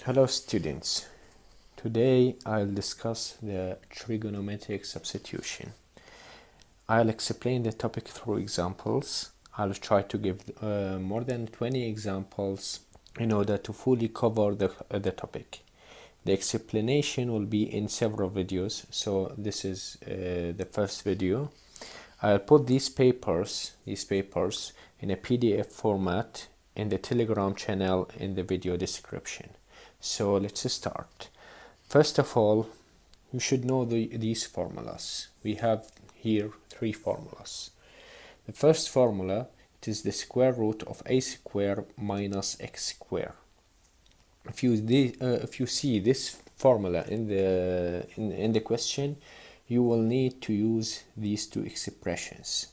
Hello students, today I'll discuss the trigonometric substitution. I'll explain the topic through examples. I'll try to give more than 20 examples in order to fully cover the topic. The explanation will be in several videos, so this is the first video. I'll put these papers in a PDF format in the Telegram channel in the video description. So let's start. First of all, you should know these formulas. We have here three formulas. The first formula, it is the square root of a square minus x square. If you see this formula in the question, you will need to use these two expressions: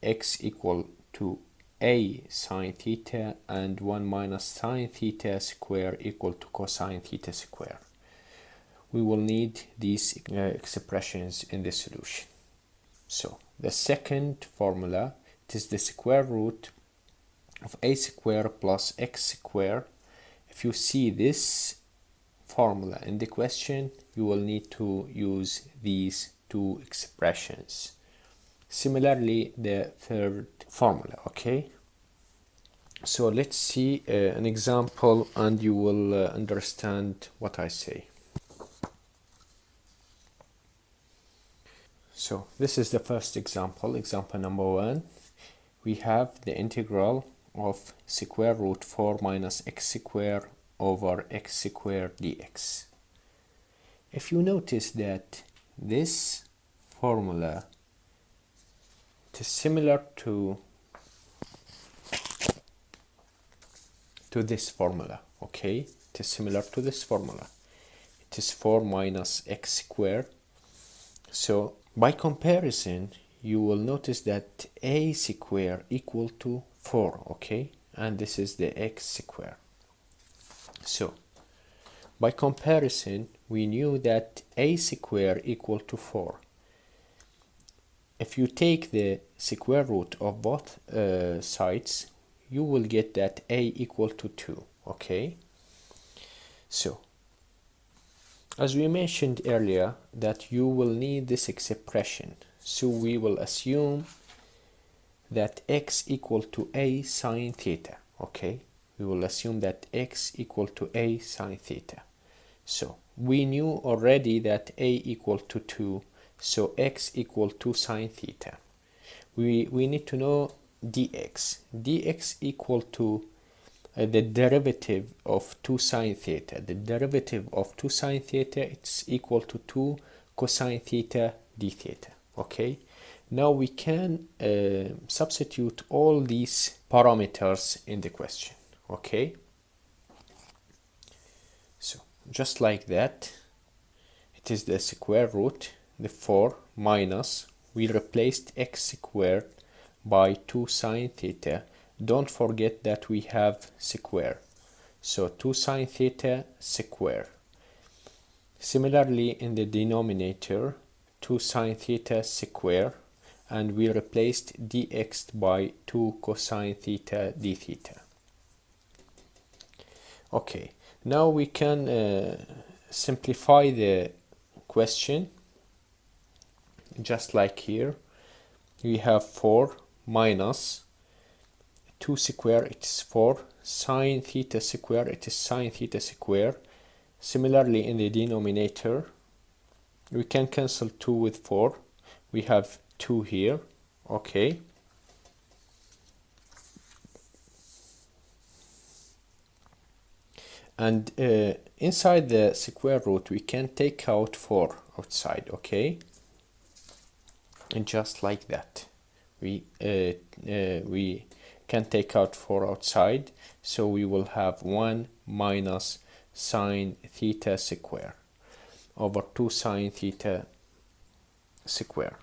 x equal to a sine theta and 1 minus sine theta square equal to cosine theta square. We will need these expressions in the solution. So the second formula, it is the square root of a square plus x square. If you see this formula in the question, you will need to use these two expressions. Similarly, the third formula, okay? So let's see an example and you will understand what I say. So this is the first example, example number 1. We have the integral of square root 4 minus x square over x squared dx. If you notice that this formula, it is similar to this formula, okay? It is similar to this formula. It is 4 minus x squared. So by comparison, you will notice that a square equal to 4, okay? And this is the x square. So by comparison, we knew that a square equal to 4. If you take the square root of both sides, you will get that a equal to 2, okay? So as we mentioned earlier, that you will need this expression, so we will assume that x equal to a sine theta, okay? We will assume that x equal to a sine theta. So we knew already that a equal to 2, so x equal to sine theta. We need to know dx. dx equal to the derivative of 2 sine theta. The derivative of 2 sine theta, it's equal to 2 cosine theta d theta, okay? Now we can substitute all these parameters in the question, okay? So just like that, it is the square root, the 4 minus, we replaced x squared by 2 sine theta. Don't forget that we have square, so 2 sine theta square. Similarly, in the denominator, 2 sine theta square, and we replaced dx by 2 cosine theta d theta. Okay, now we can simplify the question, just like here. We have 4 minus 2 square, it is 4, sine theta square, it is sine theta square. Similarly, in the denominator, we can cancel 2 with 4. We have 2 here, okay? And inside the square root, we can take out 4 outside, okay? And just like that, we can take out 4 outside, so we will have 1 minus sine theta square over 2 sine theta square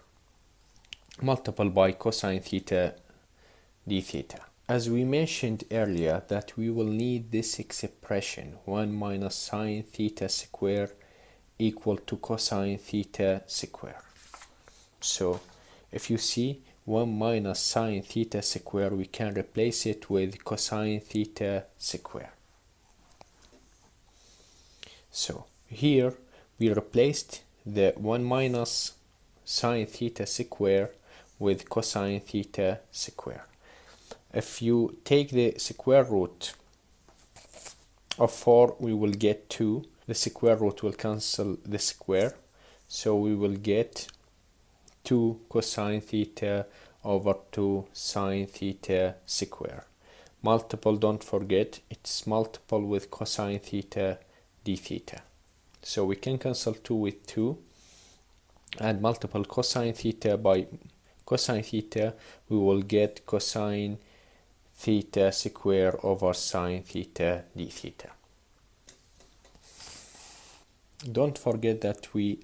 multiplied by cosine theta d theta. As we mentioned earlier, that we will need this expression 1 minus sine theta square equal to cosine theta square. So if you see 1 minus sine theta square, we can replace it with cosine theta square. So here we replaced the 1 minus sine theta square with cosine theta square. If you take the square root of 4, we will get 2. The square root will cancel the square, so we will get 2 cosine theta over 2 sine theta square. Multiple, don't forget, it's multiple with cosine theta d theta. So we can cancel 2 with 2 and multiple cosine theta by cosine theta, we will get cosine theta square over sine theta d theta. Don't forget that we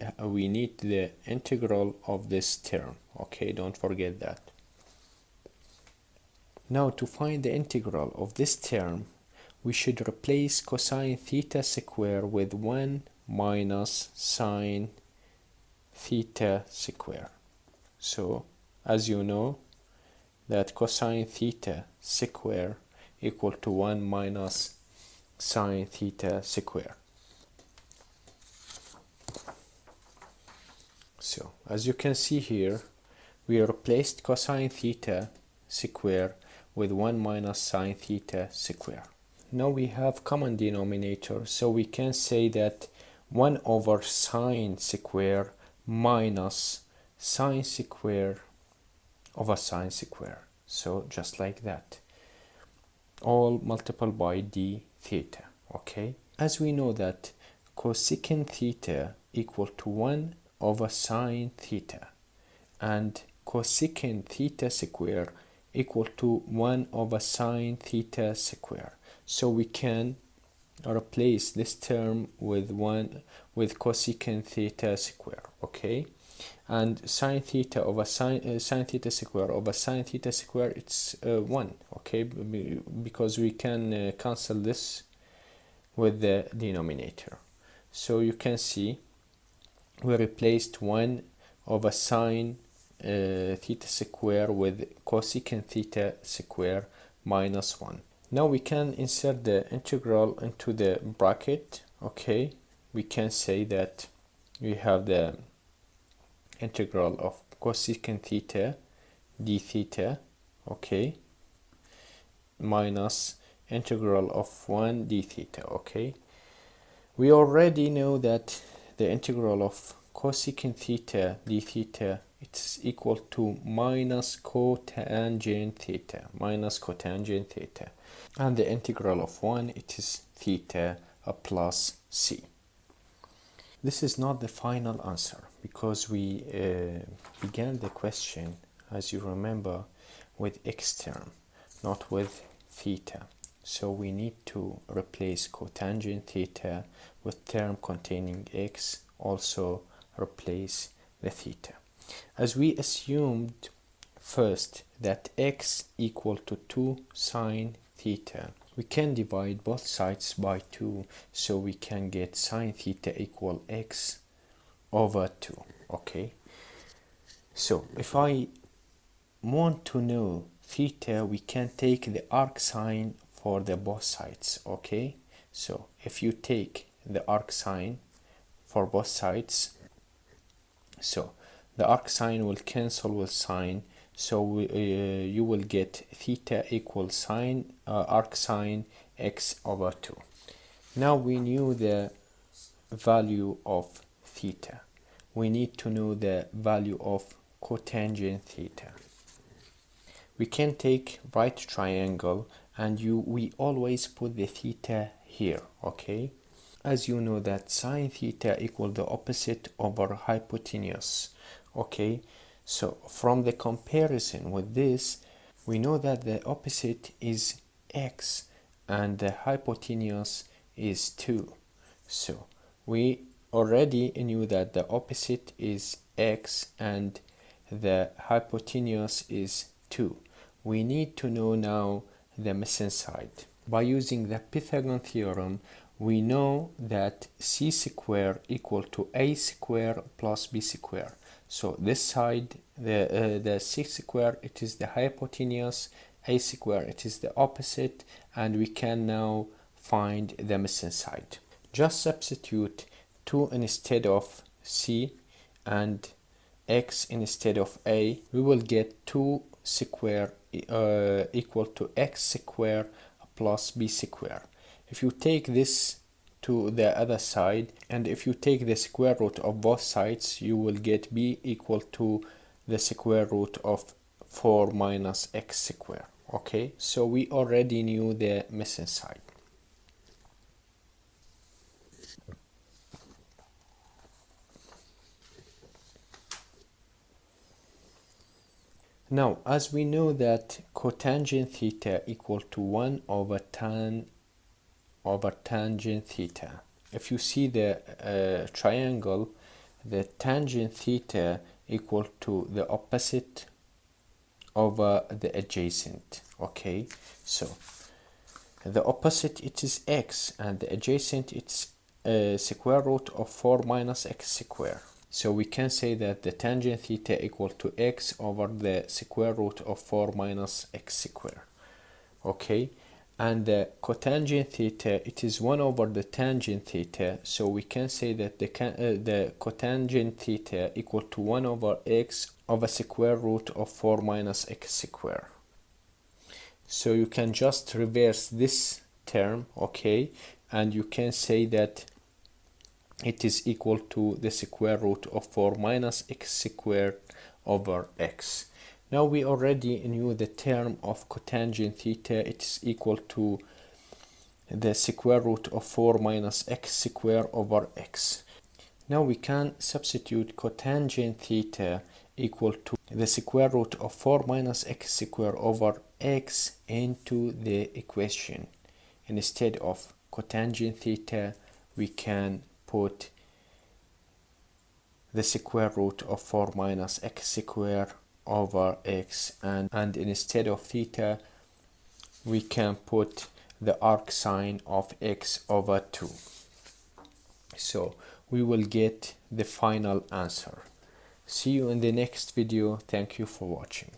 need the integral of this term. Okay, don't forget that. Now to find the integral of this term, we should replace cosine theta square with 1 minus sine theta square. So as you know that cosine theta square equal to 1 minus sine theta square. So as you can see here, we replaced cosine theta square with 1 minus sine theta square. Now we have common denominator, so we can say that 1 over sine square minus sine square over sine square. So just like that, all multiplied by d theta. Okay, as we know that cosecant theta equal to 1 over sine theta and cosecant theta square equal to 1 over sine theta square. So we can replace this term with cosecant theta square. Okay, and sine theta over sine theta square over sine theta square, it's 1. Okay, because we can cancel this with the denominator. So you can see we replaced 1 over sine theta square with cosecant theta square minus 1. Now we can insert the integral into the bracket. Okay, we can say that we have the integral of cosecant theta d theta, okay, minus integral of 1 d theta. Okay, we already know that the integral of cosecant theta d theta, it's equal to minus cotangent theta, and the integral of 1, it is theta plus c. This is not the final answer, because we began the question, as you remember, with x term, not with theta. So we need to replace cotangent theta with term containing x, also replace the theta. As we assumed first that x equal to 2 sine theta, we can divide both sides by 2, so we can get sine theta equal x over 2. Okay, so if I want to know theta, we can take the arc sine for the both sides. Okay, so if you take the arc sine for both sides, so the arc sine will cancel with sine, so you will get theta equals sine arc sine x over 2. Now we knew the value of theta. We need to know the value of cotangent theta. We can take right triangle, and we always put the theta here. Okay, as you know that sine theta equal the opposite over hypotenuse. Okay, so from the comparison with this, we know that the opposite is x and the hypotenuse is 2. So we already knew that the opposite is x and the hypotenuse is 2. We need to know now the missing side. By using the Pythagorean theorem, we know that c square equal to a square plus b square. So this side, the c square, it is the hypotenuse, a square, it is the opposite, and we can now find the missing side. Just substitute 2 instead of c and x instead of a. We will get 2 square equal to x square plus b square. If you take this to the other side, and if you take the square root of both sides, you will get b equal to the square root of 4 minus x square. Okay, so we already knew the missing side. Now, as we know that cotangent theta equal to 1 over tangent theta. If you see the triangle, the tangent theta equal to the opposite over the adjacent. Okay, so the opposite it is x and the adjacent it's square root of 4 minus x square. So we can say that the tangent theta equal to x over the square root of 4 minus x square. Okay, and the cotangent theta it is 1 over the tangent theta, so we can say that the cotangent theta equal to 1 over x over square root of 4 minus x square. So you can just reverse this term, okay, and you can say that it is equal to the square root of 4 minus x squared over x. Now we already knew the term of cotangent theta, it is equal to the square root of 4 minus x squared over x. Now we can substitute cotangent theta equal to the square root of 4 minus x squared over x into the equation. Instead of cotangent theta, we can put the square root of 4 minus x squared over x, and instead of theta we can put the arc sine of x over 2. So we will get the final answer. See you in the next video. Thank you for watching.